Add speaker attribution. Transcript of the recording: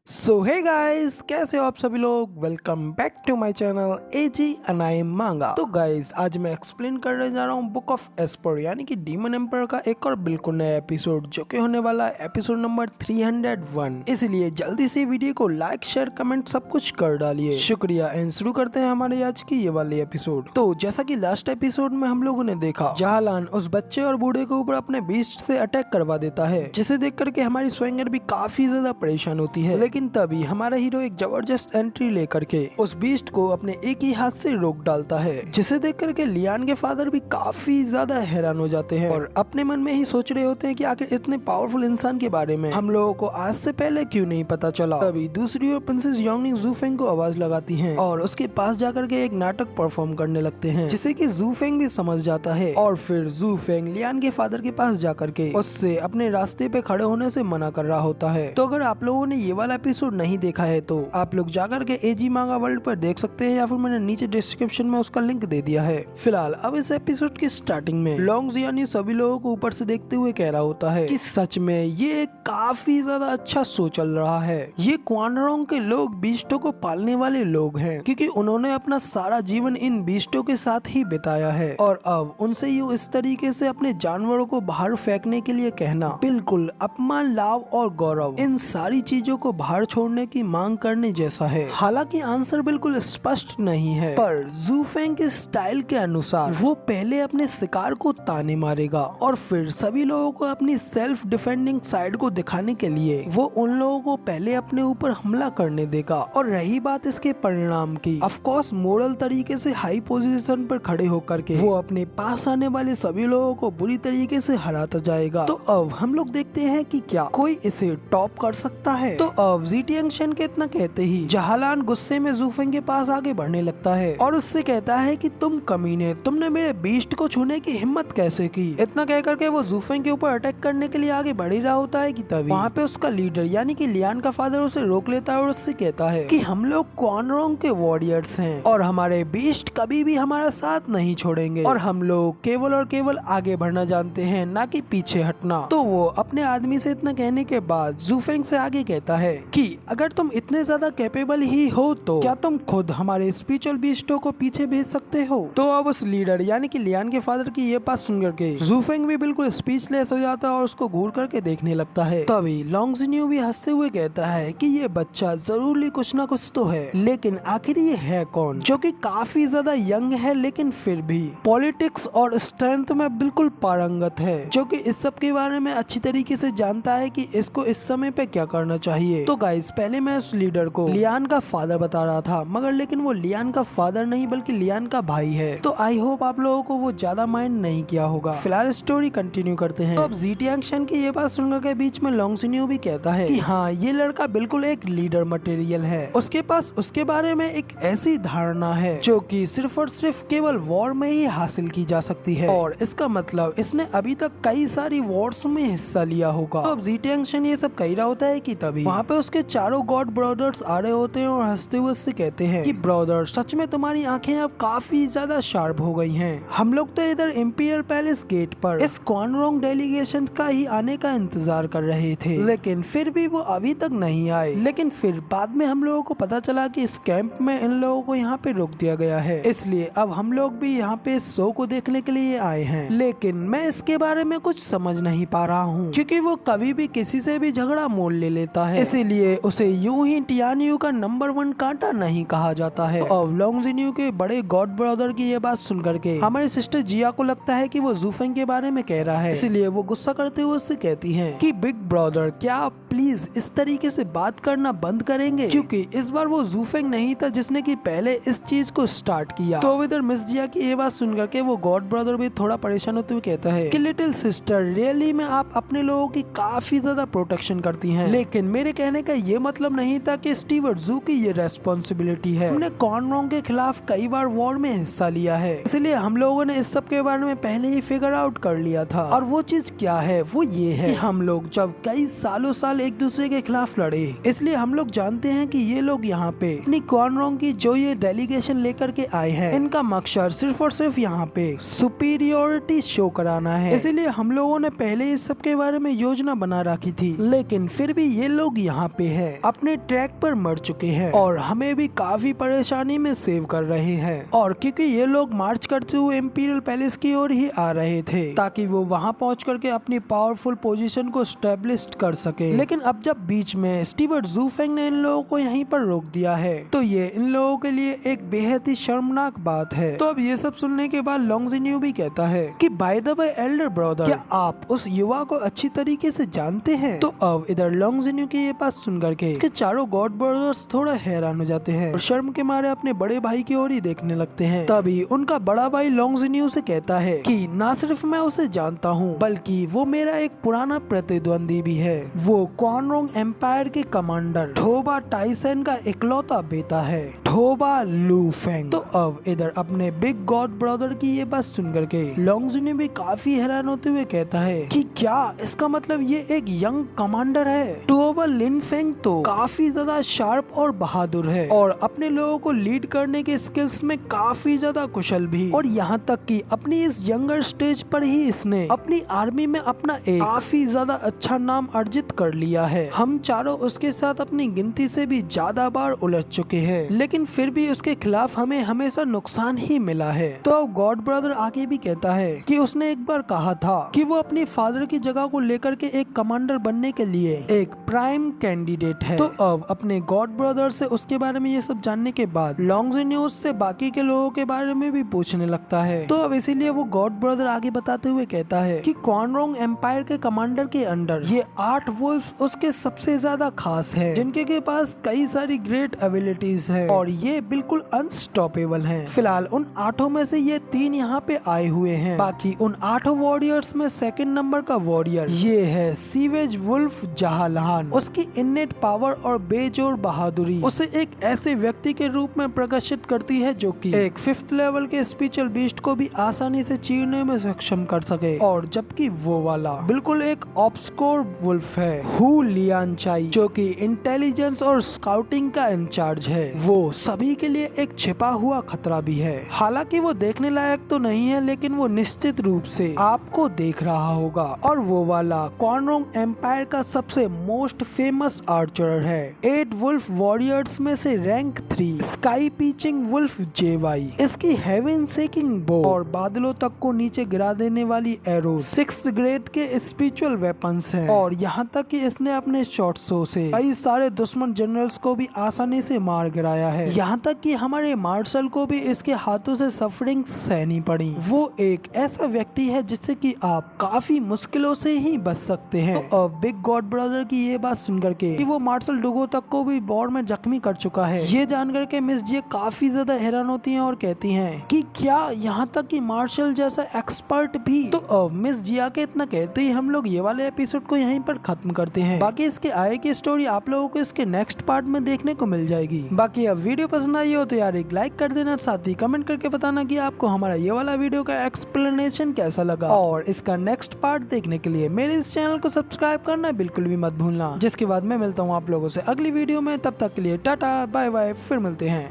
Speaker 1: सो hey guys, कैसे हो आप सभी लोग। Welcome back to my channel AG anime manga. तो गाइस, आज मैं एक्सप्लेन करने जा रहा हूँ बुक ऑफ एस्पर यानी कि डीमन एम्पायर का एक और बिल्कुल नया एपिसोड जो कि होने वाला है एपिसोड नंबर 301। इसलिए जल्दी से वीडियो को लाइक शेयर कमेंट सब कुछ कर डालिए। शुक्रिया। एंड शुरू करते हैं हमारे आज की ये वाली एपिसोड। तो जैसा की लास्ट एपिसोड में हम लोगों ने देखा, जहालान उस बच्चे और बूढ़े के ऊपर अपने बीस्ट से अटैक करवा देता है, जिसे देख करके हमारी स्वेंगर भी काफी ज्यादा परेशान होती है। लेकिन तभी हमारा हीरो एक जबरदस्त एंट्री लेकर के उस बीस्ट को अपने एक ही हाथ से रोक डालता है, जिसे देख करके लियान के फादर भी काफी ज्यादा हैरान हो जाते हैं और अपने मन में ही सोच रहे होते हैं कि आखिर इतने पावरफुल इंसान के बारे में हम लोगों को आज से पहले क्यों नहीं पता चला। तभी दूसरी ओर प्रिंसेस योंगनिंग ज़ूफेंग को आवाज लगाती है और उसके पास जाकर के एक नाटक परफॉर्म करने लगते हैं, जिसे कि ज़ूफेंग भी समझ जाता है और फिर ज़ूफेंग लियान के फादर के पास जाकर के उससे अपने रास्ते पे खड़े होने से मना कर रहा होता है। तो अगर आप लोगों ने ये वाला एपिसोड नहीं देखा है तो आप लोग जाकर के एजी मांगा वर्ल्ड पर देख सकते हैं, या फिर मैंने नीचे डिस्क्रिप्शन में उसका लिंक दे दिया है। फिलहाल अब इस एपिसोड की स्टार्टिंग में लॉन्ग यानी सभी लोगों को ऊपर से देखते हुए कह रहा होता है कि सच में ये काफी ज्यादा अच्छा शो चल रहा है। ये क्वानरोंग के लोग बीस्टों को पालने वाले लोग हैं, क्योंकि उन्होंने अपना सारा जीवन इन बीस्टों के साथ ही बिताया है और अब उनसे यूँ इस तरीके से अपने जानवरों को बाहर फेंकने के लिए कहना बिल्कुल अपमान, लाभ और गौरव, इन सारी चीजों को बाहर छोड़ने की मांग करने जैसा है। हालांकि आंसर बिल्कुल स्पष्ट नहीं है, पर ज़ूफेंग के स्टाइल के अनुसार वो पहले अपने शिकार को ताने मारेगा और फिर सभी लोगों को अपनी सेल्फ डिफेंडिंग साइड को दिखाने के लिए वो उन लोगों को पहले अपने ऊपर हमला करने देगा। और रही बात इसके परिणाम की, ऑफ कोर्स मोरल तरीके से हाई पोजीशन पर खड़े होकर के वो अपने पास आने वाले सभी लोगों को बुरी तरीके से हराता जाएगा। तो अब हम लोग देखते हैं कि क्या कोई इसे टॉप कर सकता है। तो अब ज़ीटियांग शेन के इतना कहते ही जहालान गुस्से में ज़ूफेंग के पास आगे बढ़ने लगता है और उससे कहता है कि तुम कमीने, तुमने मेरे बीस्ट को छूने की हिम्मत कैसे की। इतना कह करके वो ज़ूफेंग के ऊपर अटैक करने के लिए आगे बढ़ ही रहा होता है कि तभी वहाँ पे उसका लीडर यानी कि लियान का फादर उसे रोक लेता है और उससे कहता है कि हम लोग क्वानरोंग के वॉरियर्स हैं और हमारे बीस्ट कभी भी हमारा साथ नहीं छोड़ेंगे और हम लोग केवल और केवल आगे बढ़ना जानते हैं, ना कि पीछे हटना। तो वो अपने आदमी से इतना कहने के बाद ज़ूफेंग से आगे कहता है कि अगर तुम इतने ज्यादा कैपेबल ही हो तो क्या तुम खुद हमारे स्पिरिचुअल बीस्टों को पीछे भेज सकते हो। तो अब उस लीडर यानी कि लियान के फादर की ये बात सुन करके ज़ूफेंग भी बिल्कुल स्पीचलेस हो जाता है और उसको घूर करके देखने लगता है। तभी लॉन्ग जिन्यू भी हंसते हुए कहता है कि ये बच्चा जरूर कुछ ना कुछ तो है, लेकिन आखिर ये है कौन, जो कि काफी ज्यादा यंग है लेकिन फिर भी पॉलिटिक्स और स्ट्रेंथ में बिल्कुल पारंगत है, जो कि इस सब के बारे में अच्छी तरीके से जानता है कि इसको इस समय पे क्या करना चाहिए। तो गाइस, पहले मैं उस लीडर को लियान का फादर बता रहा था, मगर लेकिन वो लियान का फादर नहीं बल्कि लियान का भाई है। तो आई होप आप लोगों को वो ज्यादा माइंड नहीं किया होगा। फिलहाल स्टोरी कंटिन्यू करते हैं। तो अब ज़ीटियांग शेन की ये बात सुनकर के बीच में लॉन्ग जिन्यू भी कहता है कि हाँ, ये लड़का बिल्कुल एक लीडर मटेरियल है। उसके पास उसके बारे में एक ऐसी धारणा है जो कि सिर्फ और सिर्फ केवल वॉर में ही हासिल की जा सकती है, और इसका मतलब इसने अभी तक कई सारी वॉर्स में हिस्सा लिया होगा। तो अब ज़ीटियांग शेन ये सब कह रहा होता है कि तभी वहाँ पे उसके चारों गॉड ब्रदर्स आ रहे होते हैं और हंसते हुए उससे कहते हैं कि ब्रदर, सच में तुम्हारी आंखें अब काफी ज्यादा शार्प हो गई हैं। हम लोग तो इधर इंपीरियल पैलेस गेट पर इस क्वानरोंग डेलीगेशन का ही आने का इंतजार कर रहे थे, लेकिन फिर भी वो अभी तक नहीं आए। लेकिन फिर बाद में हम लोगों को पता चला कि इस कैंप में इन लोगों को यहाँ पे रोक दिया गया है, इसलिए अब हम लोग भी यहाँ पे इस शो को देखने के लिए आए हैं। लेकिन मैं इसके बारे में कुछ समझ नहीं पा रहा हूँ, क्योंकि वो कभी भी किसी से भी झगड़ा मोल ले लेता है, इसीलिए उसे यूं ही टियानियो का नंबर 1 कांटा नहीं कहा जाता है। और लॉन्ग जिन्यू के बड़े गॉड ब्रदर की ये बात सुन करके हमारी सिस्टर जिया को लगता है कि वो ज़ूफेंग के बारे में कह रहा है, इसलिए वो गुस्सा करते हुए उससे कहती हैं कि बिग ब्रदर, क्या आप प्लीज इस तरीके से बात करना बंद करेंगे, क्योंकि इस बार वो ज़ूफेंग नहीं था जिसने कि पहले इस चीज को स्टार्ट किया। तो इधर मिस जिया की ये बात सुन करके वो गॉड ब्रदर भी थोड़ा परेशान होते हुए कहता है कि लिटिल सिस्टर, रियली में आप अपने लोगों की काफी ज्यादा प्रोटेक्शन करती हैं, लेकिन मेरे कहने का ये मतलब नहीं था कि स्टीवर्ट ज़ू की ये रेस्पॉन्सिबिलिटी है। हमने क्वानरोंग के खिलाफ कई बार वॉर में हिस्सा लिया है, इसलिए हम लोगों ने इस सब के बारे में पहले ही फिगर आउट कर लिया था। और वो चीज क्या है, वो ये है कि हम लोग जब कई सालों साल एक दूसरे के खिलाफ लड़े, इसलिए हम लोग जानते हैं कि ये लोग यहाँ पे अपनी क्वानरोंग की जो ये डेलीगेशन लेकर के आए हैं, इनका मकसद सिर्फ और सिर्फ यहाँ पे सुपीरियोरिटी शो कराना है। इसीलिए हम लोगों ने पहले इस सब के बारे में योजना बना रखी थी, लेकिन फिर भी ये लोग यहाँ पे हैं, अपने ट्रैक पर मर चुके हैं और हमें भी काफी परेशानी में सेव कर रहे हैं। और क्योंकि ये लोग मार्च करते हुए इंपीरियल पैलेस की ओर ही आ रहे थे ताकि वो वहां पहुंच करके अपनी पावरफुल पोजीशन को स्टेब्लिश कर सके। लेकिन अब जब बीच में स्टीवर्ट जू फेंग ने इन लोगों को यहीं पर रोक दिया है तो ये इन लोगों के लिए एक बेहद ही शर्मनाक बात है। तो अब ये सब सुनने के बाद लोंग जिन्यू भी कहता है कि by the way Elder brother, क्या आप उस युवा को अच्छी तरीके से जानते हैं? तो अब इधर लोंग जिन्यू की ये बात सुन करके कि चारों गॉड ब्रदर्स थोड़ा हैरान हो जाते हैं और शर्म के मारे अपने बड़े भाई की ओर ही देखने लगते हैं। तभी उनका बड़ा भाई लोंग जिन्यू से कहता है कि ना सिर्फ मैं उसे जानता हूँ बल्कि वो मेरा एक पुराना प्रतिद्वंदी भी है। वो क्वान रोंग एम्पायर के कमांडर ठोबा टाइसन का इकलौता बेटा है, ठोबा लू फेंग। तो अब इधर अपने बिग गॉड ब्रदर की ये बात सुन करके लोंग जिन्यू भी काफी हैरान होते हुए कहता है कि क्या इसका मतलब ये एक यंग कमांडर है? ठोबा लिन फेंग तो काफी ज्यादा शार्प और बहादुर है और अपने लोगों को लीड करने के स्किल्स में काफी ज्यादा कुशल भी, और यहाँ तक कि अपनी इस यंगर स्टेज पर ही इसने अपनी आर्मी में अपना एक काफी ज्यादा अच्छा नाम अर्जित कर लिया है। हम चारों उसके साथ अपनी गिनती से भी ज्यादा बार उलझ चुके हैं लेकिन फिर भी उसके खिलाफ हमें हमेशा नुकसान ही मिला है। तो अब गॉड ब्रदर आगे भी कहता है कि उसने एक बार कहा था कि वो अपनी फादर की जगह को लेकर के एक कमांडर बनने के लिए एक प्राइम कैंडिडेट है। तो अब अपने गॉड ब्रदर से उसके बारे में ये सब जानने के बाद लोंग जिन्यू से बाकी के लोगों के बारे में भी पूछने लगता है। तो अब इसीलिए वो गॉड ब्रदर आगे बताते हुए कहता है कि क्वान रोंग एम्पायर के कमांडर के अंडर ये 8 वुल्फ उसके सबसे ज्यादा खास है, जिनके के पास कई सारी ग्रेट एबिलिटीज है और ये बिल्कुल अनस्टॉपेबल हैं। फिलहाल उन 8 में से ये 3 यहाँ पे आए हुए हैं। बाकी उन 8 वॉरियर्स में सेकंड नंबर का वॉरियर ये है सीवेज वुल्फ जहालहान। उसकी इन्नेट पावर और बेजोड़ बहादुरी उसे एक ऐसे व्यक्ति के रूप में प्रकाशित करती है जो कि एक 5th लेवल के स्पिरिचुअल बीस्ट को भी आसानी से चीरने में सक्षम कर सके। और जबकि वो वाला बिल्कुल एक ऑब्सकोर वुल्फ है हु लियान चाई, जो कि इंटेलिजेंस और स्काउटिंग का इंचार्ज है। वो सभी के लिए एक छिपा हुआ खतरा भी है। हालांकि वो देखने लायक तो नहीं है लेकिन वो निश्चित रूप से आपको देख रहा होगा। और वो वाला क्वान रोंग एम्पायर का सबसे मोस्ट फेमस आर्चर है। 8 वुल्फ वॉरियर्स में से रैंक 3 स्काई पीचिंग वुल्फ जेवाई। इसकी हेवन सेकिंग बो और बादलों तक को नीचे गिरा देने वाली एरो 6th ग्रेड के स्पिरिचुअल वेपन्स हैं। और यहाँ तक कि इसने अपने शॉट्सों से कई सारे दुश्मन जनरल्स को भी आसानी से मार गिराया है। यहाँ तक कि हमारे मार्शल को भी इसके हाथों से सफरिंग सहनी पड़ी। वो एक ऐसा व्यक्ति है जिससे कि आप काफी मुश्किलों से ही बच सकते हैं। तो बिग गॉड ब्रदर की ये बात सुनकर के कि वो मार्शल डुगो तक को भी वॉर में जख्मी कर चुका है, ये जानकर के मिस जे काफी ज्यादा हैरान होती हैं और कहती हैं कि क्या यहाँ तक कि मार्शल जैसा एक्सपर्ट भी। तो मिस जिया के इतना कहते ही हम लोग ये वाले एपिसोड को यहीं पर खत्म करते हैं। बाकी इसके आगे की स्टोरी आप लोगों को इसके नेक्स्ट पार्ट में देखने को मिल जाएगी। बाकी अब वीडियो पसंद आई हो तो यार एक लाइक कर देना, साथ ही कमेंट करके बताना कि आपको हमारा ये वाला वीडियो का एक्सप्लेनेशन कैसा लगा। और इसका नेक्स्ट पार्ट देखने के लिए मेरे इस चैनल को सब्सक्राइब करना बिल्कुल भी मत भूलना। जिसके बाद मैं मिलता हूँ आप लोगों से अगली वीडियो में। तब तक के लिए टाटा बाय बाय, फिर मिलते हैं।